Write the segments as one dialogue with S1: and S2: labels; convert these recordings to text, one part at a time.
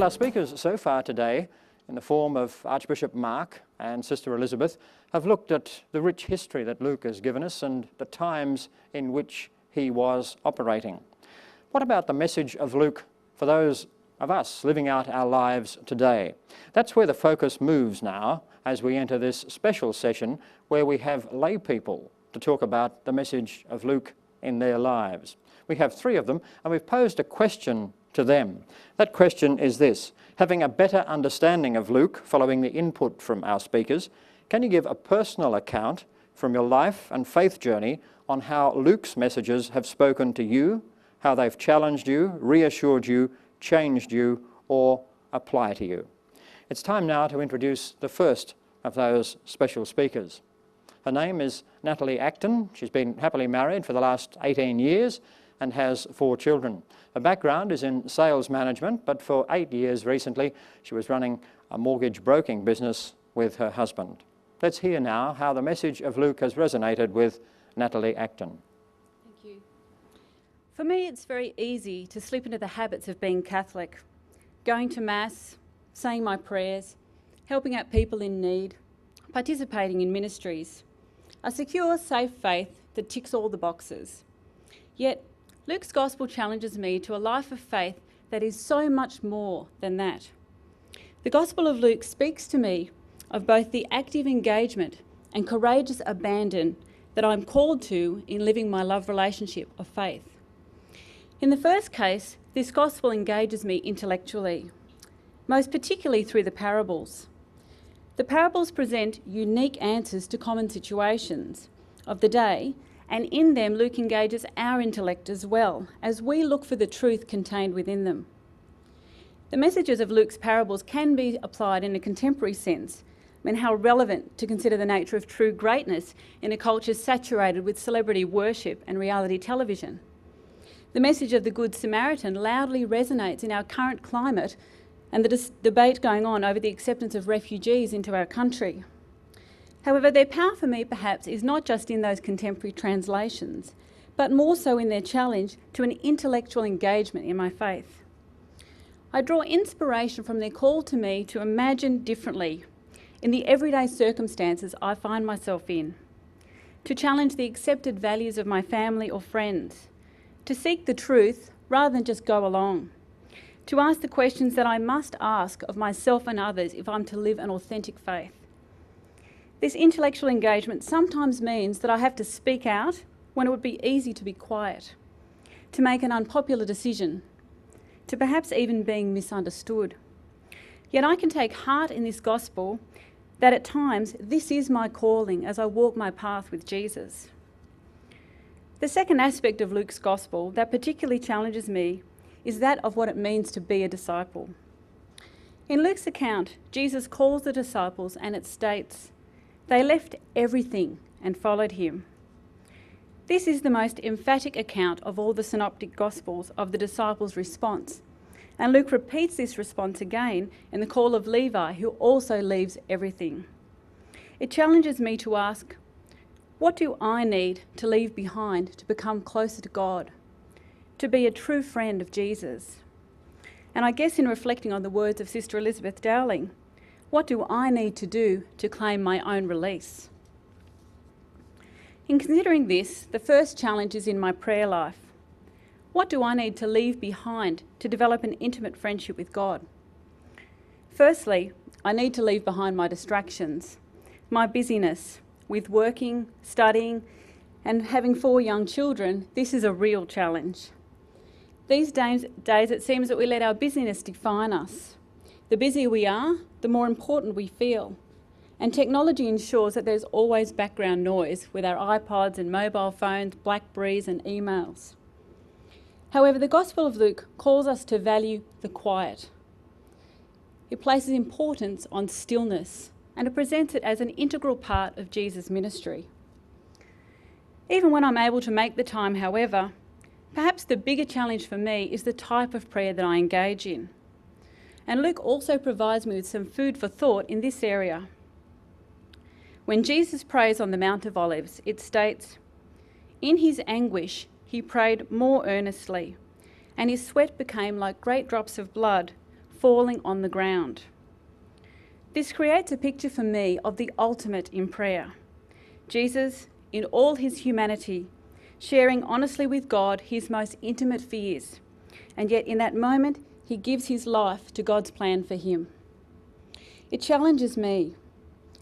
S1: our speakers so far today, in the form of Archbishop Mark and Sister Elizabeth, have looked at the rich history that Luke has given us and the times in which he was operating. What about the message of Luke for those of us living out our lives today? That's where the focus moves now as we enter this special session where we have lay people to talk about the message of Luke in their lives. We have three of them, and we've posed a question to them. That question is this: having a better understanding of Luke following the input from our speakers, can you give a personal account from your life and faith journey on how Luke's messages have spoken to you, how they've challenged you, reassured you, changed you, or apply to you? It's time now to introduce the first of those special speakers. Her name is Natalie Acton. She's been happily married for the last 18 years and has 4 children. Her background is in sales management, but for 8 years recently, she was running a mortgage broking business with her husband. Let's hear now how the message of Luke has resonated with Natalie Acton.
S2: Thank you. For me, it's very easy to slip into the habits of being Catholic, going to Mass, saying my prayers, helping out people in need, participating in ministries. A secure, safe faith that ticks all the boxes. Yet, Luke's Gospel challenges me to a life of faith that is so much more than that. The Gospel of Luke speaks to me of both the active engagement and courageous abandon that I'm called to in living my love relationship of faith. In the first case, this Gospel engages me intellectually, most particularly through the parables. The parables present unique answers to common situations of the day, and in them Luke engages our intellect as well, as we look for the truth contained within them. The messages of Luke's parables can be applied in a contemporary sense, and how relevant to consider the nature of true greatness in a culture saturated with celebrity worship and reality television. The message of the Good Samaritan loudly resonates in our current climate and the debate going on over the acceptance of refugees into our country. However, their power for me perhaps is not just in those contemporary translations, but more so in their challenge to an intellectual engagement in my faith. I draw inspiration from their call to me to imagine differently in the everyday circumstances I find myself in, to challenge the accepted values of my family or friends, to seek the truth rather than just go along, to ask the questions that I must ask of myself and others if I'm to live an authentic faith. This intellectual engagement sometimes means that I have to speak out when it would be easy to be quiet, to make an unpopular decision, to perhaps even being misunderstood. Yet I can take heart in this gospel that at times this is my calling as I walk my path with Jesus. The second aspect of Luke's gospel that particularly challenges me is that of what it means to be a disciple. In Luke's account, Jesus calls the disciples and it states, "They left everything and followed him." This is the most emphatic account of all the synoptic gospels of the disciples' response, and Luke repeats this response again in the call of Levi, who also leaves everything. It challenges me to ask, what do I need to leave behind to become closer to God, to be a true friend of Jesus? And I guess in reflecting on the words of Sister Elizabeth Dowling, what do I need to do to claim my own release? In considering this, the first challenge is in my prayer life. What do I need to leave behind to develop an intimate friendship with God? Firstly, I need to leave behind my distractions, my busyness with working, studying, and having 4 young children. This is a real challenge. These days it seems that we let our busyness define us. The busier we are, the more important we feel. And technology ensures that there's always background noise with our iPods and mobile phones, Blackberries and emails. However, the Gospel of Luke calls us to value the quiet. It places importance on stillness, and it presents it as an integral part of Jesus' ministry. Even when I'm able to make the time, however, perhaps the bigger challenge for me is the type of prayer that I engage in. And Luke also provides me with some food for thought in this area. When Jesus prays on the Mount of Olives, it states, "In his anguish, he prayed more earnestly, and his sweat became like great drops of blood falling on the ground. This creates a picture for me of the ultimate in prayer. Jesus, in all his humanity, sharing honestly with God his most intimate fears, and yet in that moment he gives his life to God's plan for him. It challenges me.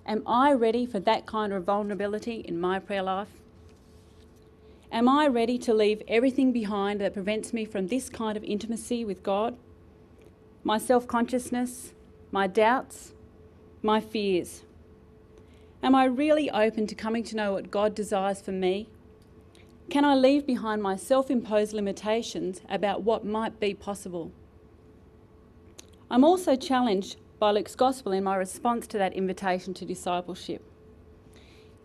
S2: Am I ready for that kind of vulnerability in my prayer life? Am I ready to leave everything behind that prevents me from this kind of intimacy with God? My self-consciousness, my doubts, my fears. Am I really open to coming to know what God desires for me? Can I leave behind my self-imposed limitations about what might be possible? I'm also challenged by Luke's Gospel in my response to that invitation to discipleship.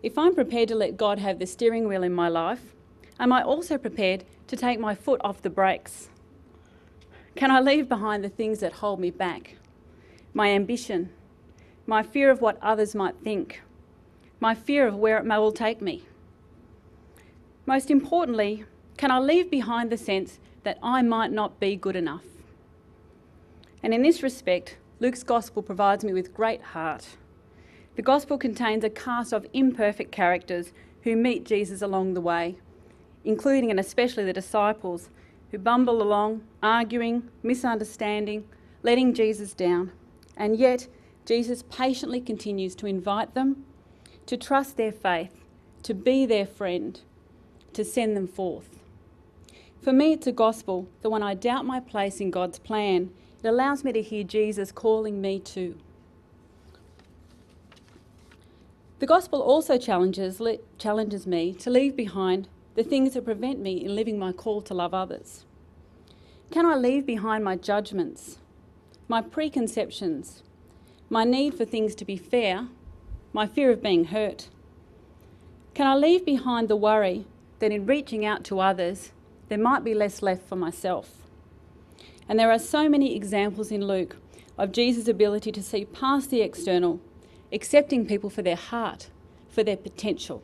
S2: If I'm prepared to let God have the steering wheel in my life, am I also prepared to take my foot off the brakes? Can I leave behind the things that hold me back? My ambition, my fear of what others might think, my fear of where it will take me. Most importantly, can I leave behind the sense that I might not be good enough? And in this respect, Luke's Gospel provides me with great heart. The Gospel contains a cast of imperfect characters who meet Jesus along the way, including and especially the disciples who bumble along, arguing, misunderstanding, letting Jesus down. And yet, Jesus patiently continues to invite them to trust their faith, to be their friend, to send them forth. For me, it's a gospel that when I doubt my place in God's plan, it allows me to hear Jesus calling me too. The gospel also challenges me to leave behind the things that prevent me in living my call to love others. Can I leave behind my judgments, my preconceptions, my need for things to be fair, my fear of being hurt? Can I leave behind the worry that in reaching out to others, there might be less left for myself? And there are so many examples in Luke of Jesus' ability to see past the external, accepting people for their heart, for their potential.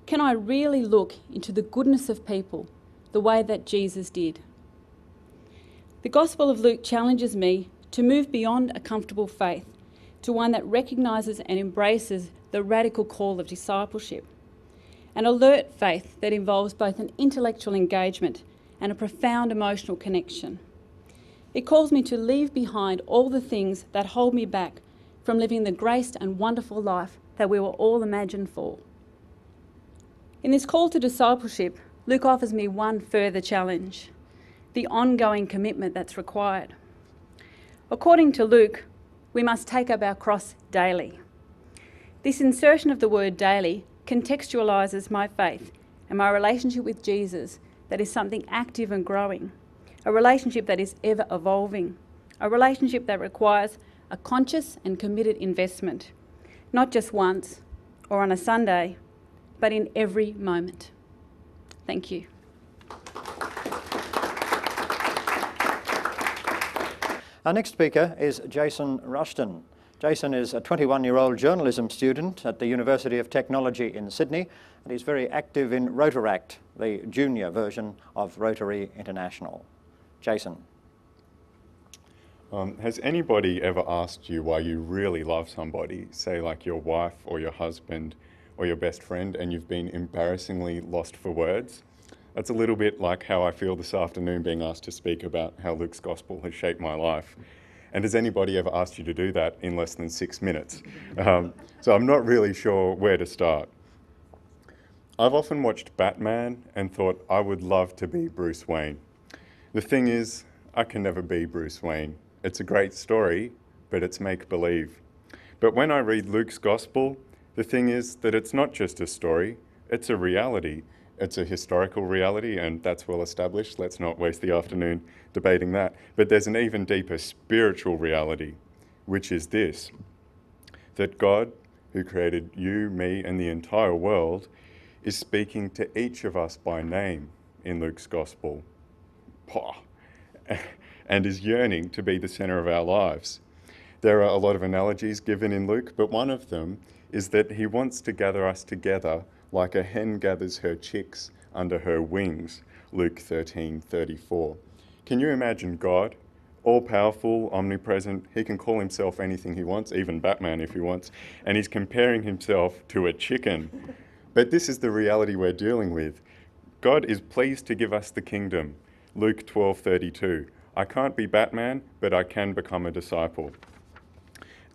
S2: Can I really look into the goodness of people the way that Jesus did? The Gospel of Luke challenges me to move beyond a comfortable faith to one that recognises and embraces the radical call of discipleship, an alert faith that involves both an intellectual engagement and a profound emotional connection. It calls me to leave behind all the things that hold me back from living the graced and wonderful life that we were all imagined for. In this call to discipleship, Luke offers me one further challenge: the ongoing commitment that's required. According to Luke, we must take up our cross daily. This insertion of the word daily contextualises my faith and my relationship with Jesus that is something active and growing, a relationship that is ever evolving, a relationship that requires a conscious and committed investment, not just once or on a Sunday, but in every moment. Thank you.
S1: Our next speaker is Jason Rushton. Jason is a 21-year-old journalism student at the University of Technology in Sydney, and he's very active in Rotaract, the junior version of Rotary International. Jason.
S3: Has anybody ever asked you why you really love somebody, say like your wife or your husband or your best friend, and you've been embarrassingly lost for words? That's a little bit like how I feel this afternoon being asked to speak about how Luke's Gospel has shaped my life. And has anybody ever asked you to do that in less than 6 minutes? So I'm not really sure where to start. I've often watched Batman and thought I would love to be Bruce Wayne. The thing is, I can never be Bruce Wayne. It's a great story, but it's make-believe. But when I read Luke's Gospel, the thing is that it's not just a story, it's a reality. It's a historical reality, and that's well established. Let's not waste the afternoon debating that. But there's an even deeper spiritual reality, which is this: that God, who created you, me, and the entire world, is speaking to each of us by name in Luke's Gospel, and is yearning to be the centre of our lives. There are a lot of analogies given in Luke, but one of them is that he wants to gather us together like a hen gathers her chicks under her wings, Luke 13:34. Can you imagine God, all-powerful, omnipresent. He can call himself anything he wants, even Batman if he wants, and he's comparing himself to a chicken. But this is the reality we're dealing with. God is pleased to give us the kingdom. Luke 12:32. I can't be Batman, but I can become a disciple.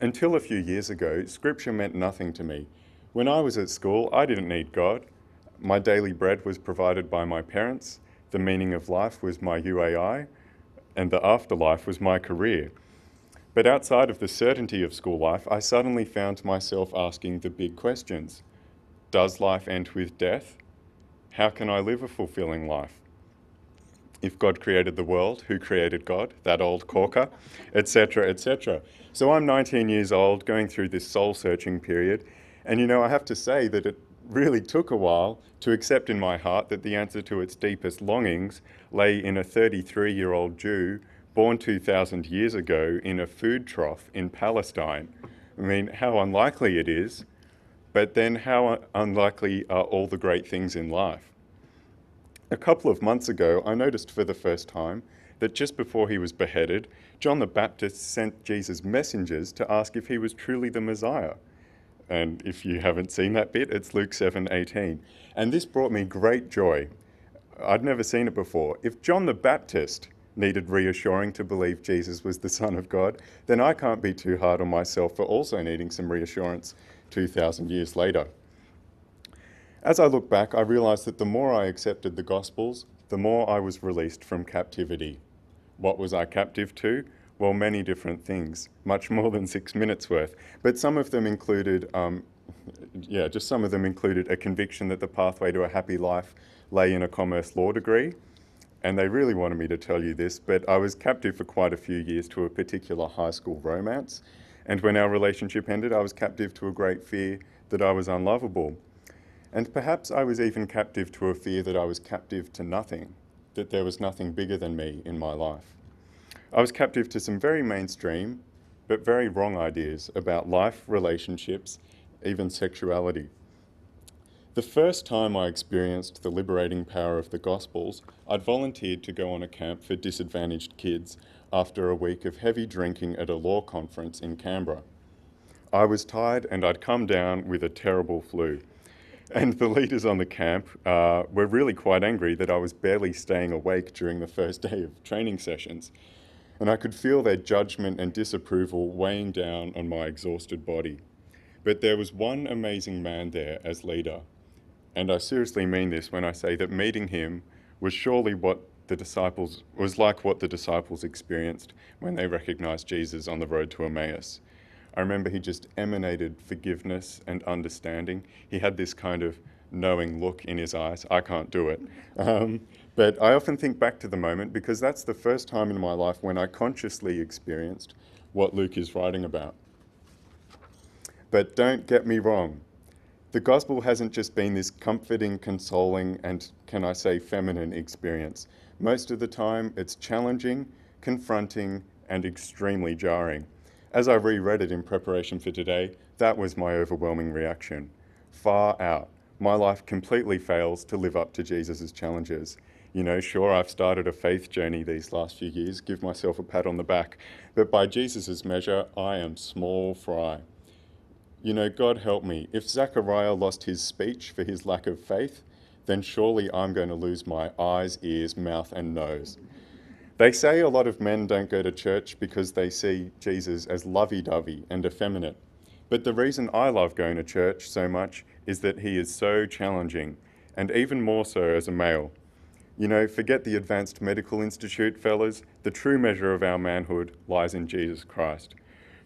S3: Until a few years ago, Scripture meant nothing to me. When I was at school, I didn't need God. My daily bread was provided by my parents. The meaning of life was my UAI, and the afterlife was my career. But outside of the certainty of school life, I suddenly found myself asking the big questions. Does life end with death? How can I live a fulfilling life? If God created the world, who created God? That old corker, etc., etc. So I'm 19 years old, going through this soul-searching period, and I have to say that it really took a while to accept in my heart that the answer to its deepest longings lay in a 33-year-old Jew born 2,000 years ago in a food trough in Palestine. I mean, how unlikely it is, but then how unlikely are all the great things in life? A couple of months ago, I noticed for the first time that just before he was beheaded, John the Baptist sent Jesus messengers to ask if he was truly the Messiah. And if you haven't seen that bit, it's Luke 7:18. And this brought me great joy. I'd never seen it before. If John the Baptist needed reassuring to believe Jesus was the Son of God, then I can't be too hard on myself for also needing some reassurance 2,000 years later. As I look back, I realised that the more I accepted the Gospels, the more I was released from captivity. What was I captive to? Well, many different things, much more than 6 minutes worth. But some of them included, some of them included a conviction that the pathway to a happy life lay in a commerce law degree. And they really wanted me to tell you this, but I was captive for quite a few years to a particular high school romance. And when our relationship ended, I was captive to a great fear that I was unlovable. And perhaps I was even captive to a fear that I was captive to nothing, that there was nothing bigger than me in my life. I was captive to some very mainstream, but very wrong ideas about life, relationships, even sexuality. The first time I experienced the liberating power of the Gospels, I'd volunteered to go on a camp for disadvantaged kids after a week of heavy drinking at a law conference in Canberra. I was tired and I'd come down with a terrible flu. And the leaders on the camp were really quite angry that I was barely staying awake during the first day of training sessions. And I could feel their judgment and disapproval weighing down on my exhausted body. But there was one amazing man there as leader. And I seriously mean this when I say that meeting him was surely what the disciples experienced when they recognized Jesus on the road to Emmaus. I remember he just emanated forgiveness and understanding. He had this kind of knowing look in his eyes. I can't do it. But I often think back to the moment because that's the first time in my life when I consciously experienced what Luke is writing about. But don't get me wrong. The gospel hasn't just been this comforting, consoling, and, can I say, feminine experience. Most of the time, it's challenging, confronting, and extremely jarring. As I reread it in preparation for today, that was my overwhelming reaction. Far out. My life completely fails to live up to Jesus' challenges. Sure, I've started a faith journey these last few years, give myself a pat on the back, but by Jesus' measure, I am small fry. God help me, if Zechariah lost his speech for his lack of faith, then surely I'm going to lose my eyes, ears, mouth, and nose. They say a lot of men don't go to church because they see Jesus as lovey-dovey and effeminate. But the reason I love going to church so much is that he is so challenging, and even more so as a male. Forget the Advanced Medical Institute, fellas. The true measure of our manhood lies in Jesus Christ.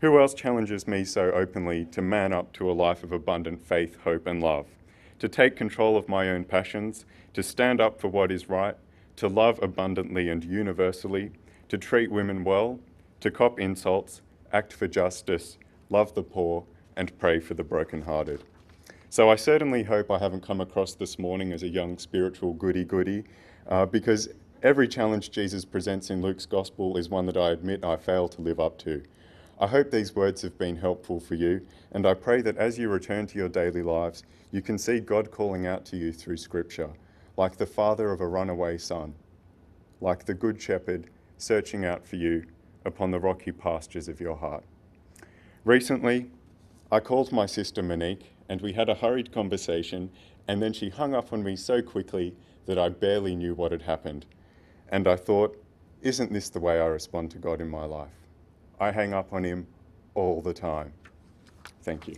S3: Who else challenges me so openly to man up to a life of abundant faith, hope, and love? To take control of my own passions, to stand up for what is right, to love abundantly and universally, to treat women well, to cop insults, act for justice, love the poor, and pray for the brokenhearted. So I certainly hope I haven't come across this morning as a young spiritual goody-goody, because every challenge Jesus presents in Luke's Gospel is one that I admit I fail to live up to. I hope these words have been helpful for you, and I pray that as you return to your daily lives, you can see God calling out to you through Scripture, like the father of a runaway son, like the good shepherd searching out for you upon the rocky pastures of your heart. Recently, I called my sister Monique and we had a hurried conversation, and then she hung up on me so quickly that I barely knew what had happened. And I thought, isn't this the way I respond to God in my life? I hang up on him all the time. Thank you.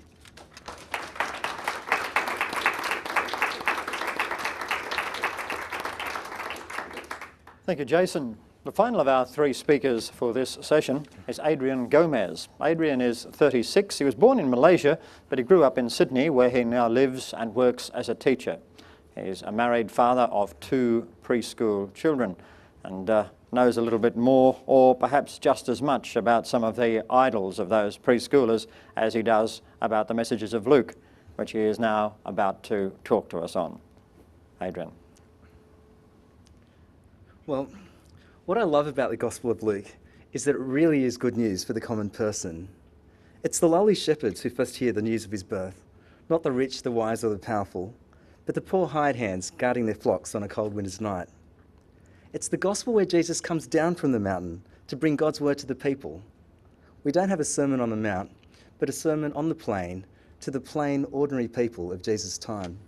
S1: Thank you, Jason. The final of our three speakers for this session is Adrian Gomez. Adrian is 36. He was born in Malaysia, but he grew up in Sydney, where he now lives and works as a teacher. He is a married father of 2 preschool children and knows a little bit more, or perhaps just as much, about some of the idols of those preschoolers as he does about the messages of Luke, which he is now about to talk to us on. Adrian.
S4: Well, what I love about the Gospel of Luke is that it really is good news for the common person. It's the lowly shepherds who first hear the news of his birth, not the rich, the wise, or the powerful, but the poor hired hands guarding their flocks on a cold winter's night. It's the gospel where Jesus comes down from the mountain to bring God's word to the people. We don't have a sermon on the mount, but a sermon on the plain to the plain, ordinary people of Jesus' time.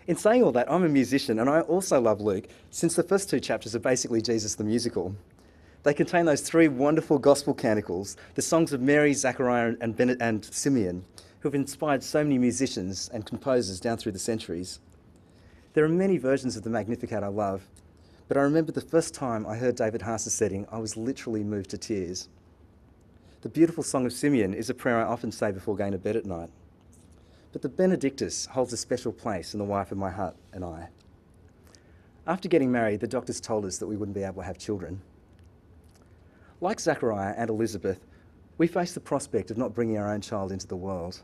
S4: In saying all that, I'm a musician, and I also love Luke, since the first 2 chapters are basically Jesus the musical. They contain those 3 wonderful gospel canticles, the songs of Mary, Zachariah, and Simeon, who have inspired so many musicians and composers down through the centuries. There are many versions of the Magnificat I love, but I remember the first time I heard David Haas's setting, I was literally moved to tears. The beautiful song of Simeon is a prayer I often say before going to bed at night. But the Benedictus holds a special place in the wife of my heart and I. After getting married, the doctors told us that we wouldn't be able to have children. Like Zachariah and Elizabeth, we faced the prospect of not bringing our own child into the world.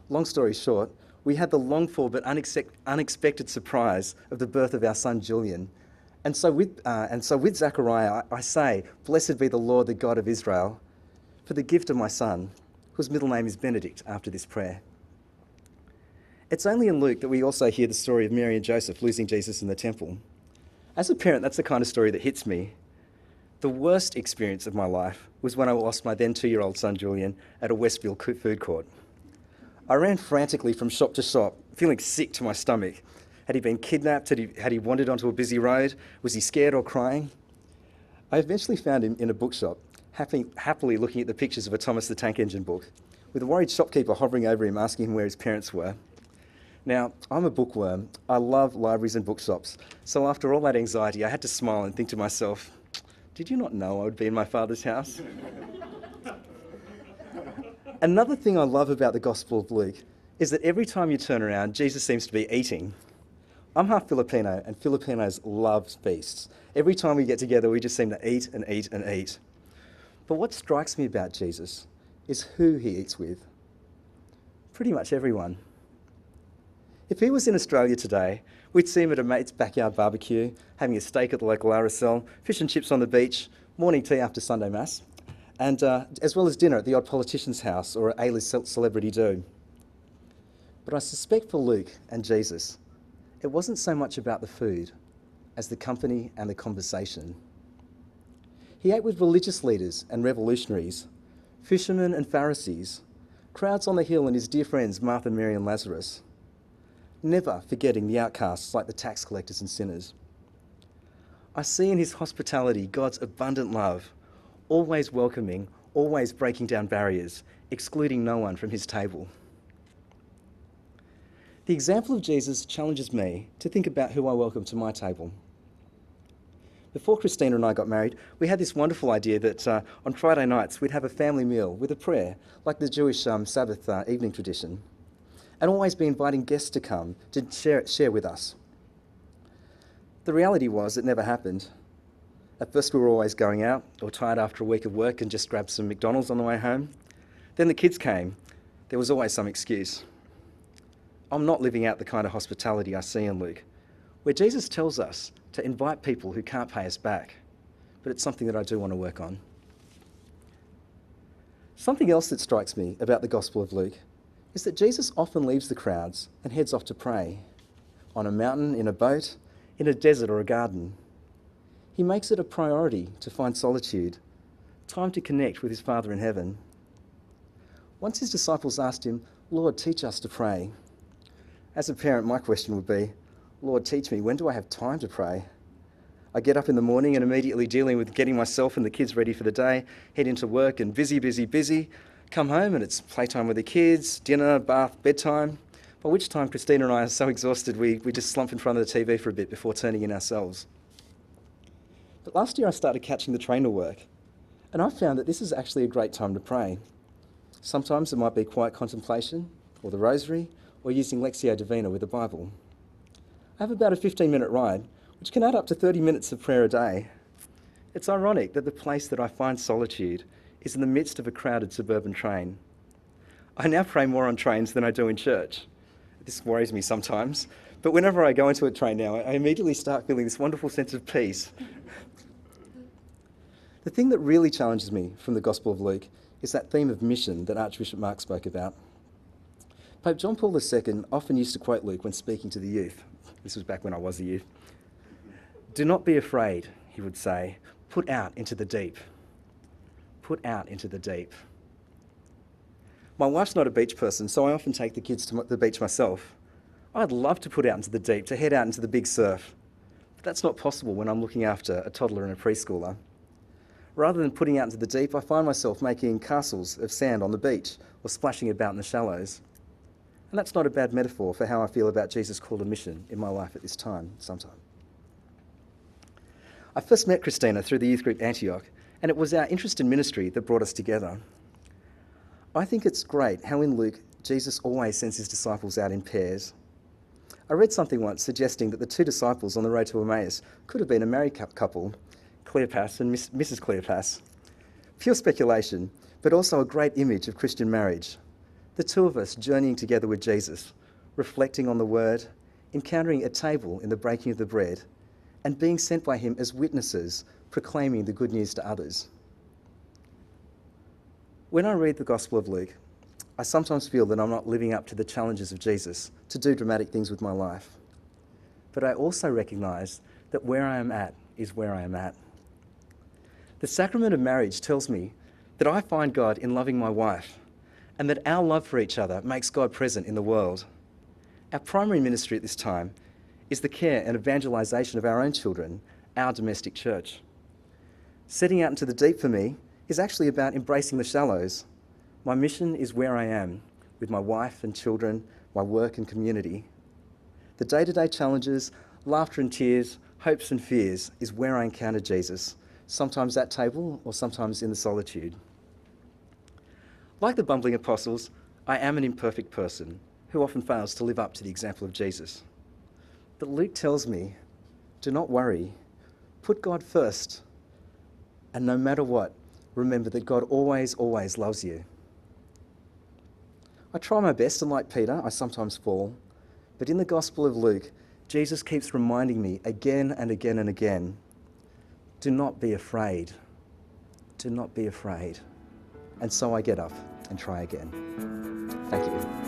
S4: Long story short, we had the longed-for but unexpected surprise of the birth of our son Julian. And so with Zachariah, I say, "Blessed be the Lord, the God of Israel, for the gift of my son," whose middle name is Benedict, after this prayer. It's only in Luke that we also hear the story of Mary and Joseph losing Jesus in the temple. As a parent, that's the kind of story that hits me. The worst experience of my life was when I lost my then 2-year-old son Julian at a Westfield food court. I ran frantically from shop to shop, feeling sick to my stomach. Had he been kidnapped? Had he wandered onto a busy road? Was he scared or crying? I eventually found him in a bookshop, happily looking at the pictures of a Thomas the Tank Engine book, with a worried shopkeeper hovering over him asking him where his parents were. Now, I'm a bookworm. I love libraries and bookshops. So after all that anxiety, I had to smile and think to myself, did you not know I would be in my Father's house? Another thing I love about the Gospel of Luke is that every time you turn around, Jesus seems to be eating. I'm half Filipino, and Filipinos love feasts. Every time we get together, we just seem to eat and eat and eat. But what strikes me about Jesus is who he eats with. Pretty much everyone. If he was in Australia today, we'd see him at a mate's backyard barbecue, having a steak at the local RSL, fish and chips on the beach, morning tea after Sunday Mass, and as well as dinner at the odd politician's house or at A-list celebrity do. But I suspect for Luke and Jesus, it wasn't so much about the food as the company and the conversation. He ate with religious leaders and revolutionaries, fishermen and Pharisees, crowds on the hill and his dear friends Martha, Mary and Lazarus, never forgetting the outcasts like the tax collectors and sinners. I see in his hospitality God's abundant love, always welcoming, always breaking down barriers, excluding no one from his table. The example of Jesus challenges me to think about who I welcome to my table. Before Christina and I got married, we had this wonderful idea that on Friday nights we'd have a family meal with a prayer, like the Jewish Sabbath evening tradition, and always be inviting guests to come to share with us. The reality was it never happened. At first we were always going out or tired after a week of work and just grabbed some McDonald's on the way home. Then the kids came. There was always some excuse. I'm not living out the kind of hospitality I see in Luke, where Jesus tells us to invite people who can't pay us back, but it's something that I do want to work on. Something else that strikes me about the Gospel of Luke is that Jesus often leaves the crowds and heads off to pray, on a mountain, in a boat, in a desert or a garden. he makes it a priority to find solitude, time to connect with his Father in heaven. Once his disciples asked him, "Lord, teach us to pray." As a parent, my question would be, "Lord, teach me, when do I have time to pray?" I get up in the morning and immediately dealing with getting myself and the kids ready for the day, head into work and busy, come home and it's playtime with the kids, dinner, bath, bedtime, by which time Christina and I are so exhausted we just slump in front of the TV for a bit before turning in ourselves. But last year I started catching the train to work, and I found that this is actually a great time to pray. Sometimes it might be quiet contemplation, or the rosary, or using Lectio Divina with the Bible. I have about a 15-minute ride, which can add up to 30 minutes of prayer a day. It's ironic that the place that I find solitude is in the midst of a crowded suburban train. I now pray more on trains than I do in church. This worries me sometimes, but whenever I go into a train now, I immediately start feeling this wonderful sense of peace. The thing that really challenges me from the Gospel of Luke is that theme of mission that Archbishop Mark spoke about. Pope John Paul II often used to quote Luke when speaking to the youth. This was back when I was a youth. "Do not be afraid," he would say. "Put out into the deep. Put out into the deep." My wife's not a beach person, so I often take the kids to the beach myself. I'd love to put out into the deep, to head out into the big surf. But that's not possible when I'm looking after a toddler and a preschooler. Rather than putting out into the deep, I find myself making castles of sand on the beach or splashing about in the shallows. And that's not a bad metaphor for how I feel about Jesus' call to mission in my life at this time, sometime. I first met Christina through the youth group Antioch, and it was our interest in ministry that brought us together. I think it's great how in Luke, Jesus always sends his disciples out in pairs. I read something once suggesting that the two disciples on the road to Emmaus could have been a married couple, Cleopas and Mrs. Cleopas. Pure speculation, but also a great image of Christian marriage. The two of us journeying together with Jesus, reflecting on the word, encountering at table in the breaking of the bread, and being sent by him as witnesses, proclaiming the good news to others. When I read the Gospel of Luke, I sometimes feel that I'm not living up to the challenges of Jesus to do dramatic things with my life. But I also recognise that where I am at is where I am at. The sacrament of marriage tells me that I find God in loving my wife, and that our love for each other makes God present in the world. Our primary ministry at this time is the care and evangelisation of our own children, our domestic church. Setting out into the deep for me is actually about embracing the shallows. My mission is where I am, with my wife and children, my work and community. The day-to-day challenges, laughter and tears, hopes and fears is where I encounter Jesus, sometimes at table or sometimes in the solitude. Like the bumbling apostles, I am an imperfect person who often fails to live up to the example of Jesus. But Luke tells me, do not worry, put God first, and no matter what, remember that God always, always loves you. I try my best, and like Peter, I sometimes fall, but in the Gospel of Luke, Jesus keeps reminding me again and again and again, do not be afraid, do not be afraid. And so I get up and try again. Thank you.